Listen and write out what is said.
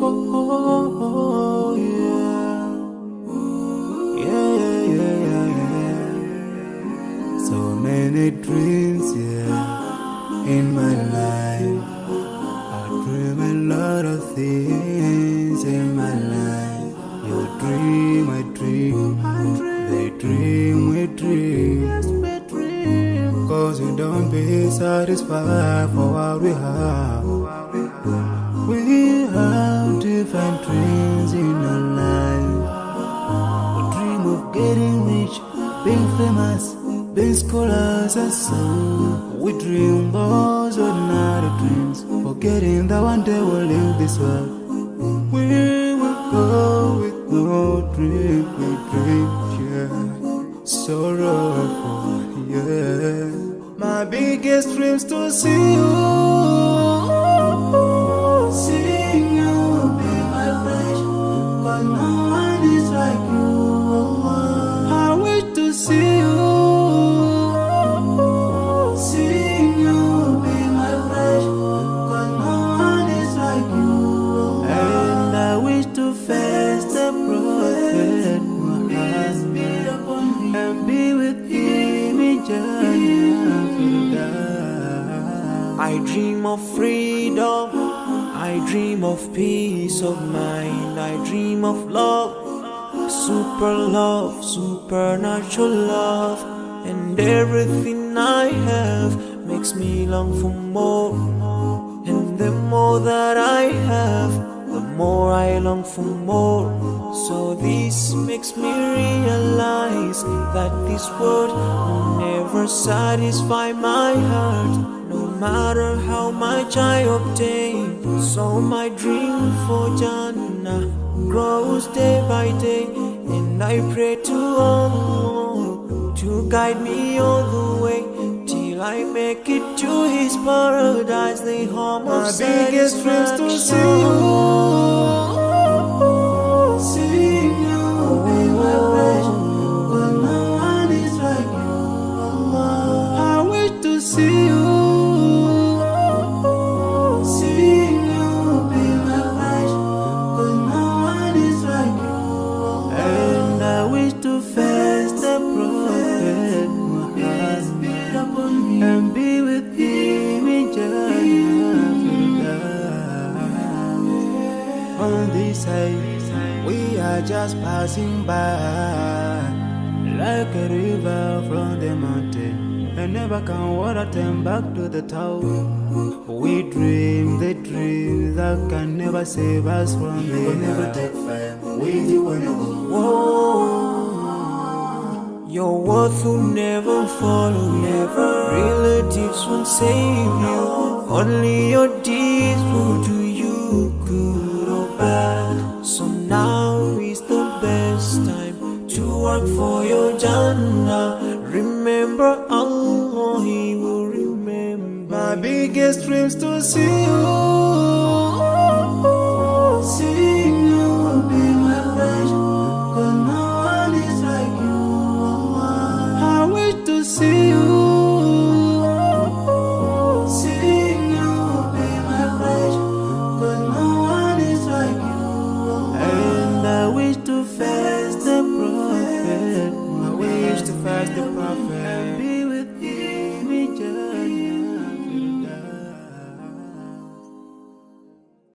oh, yeah. Yeah, yeah, yeah, yeah. So many dreams, yeah, in my life. I dream a lot of things in my life. You dream, I dream. They dream, we dream. Cause we don't be satisfied for what we have. We have different dreams in our life. We dream of getting rich, being famous, being scholars and so. We dream those ordinary dreams, forgetting that one day we'll leave this world. We will go with no dream, we dream, yeah. Sorrowful, yeah. My biggest dreams to see you, seeing you be my wish, but no one is like you. I wish to see you, seeing you be my wish, but no one is like you. And I wish to face the prophet Muhammad and be with him in Jannah. I dream of freedom, I dream of peace of mind, I dream of love, supernatural love, and everything I have makes me long for more. And the more that I have, the more I long for more. So this makes me realize that this world will never satisfy my heart, no matter how much I obtain. So my dream for Jannah grows day by day, and I pray to Allah to guide me all the way till I make it to His paradise, the home of satisfaction. My biggest dreams to see you, seeing you be my wish, but no one is like you. I wish to see you, seeing you be my wish, but no one is like you. And I wish to face the prophet Muhammad and be with him in Jannah. On this side, we are just passing by, like a river from the mountain, and never can water turn back to the town. We dream the dream that can never save us from the never take fire. With you when you go. Your worth will never follow you. Relatives won't save you. Only your deeds will do you good or bad. So now is the best time to work for your Jannah. Remember Allah, He will remember. My biggest dreams to see you,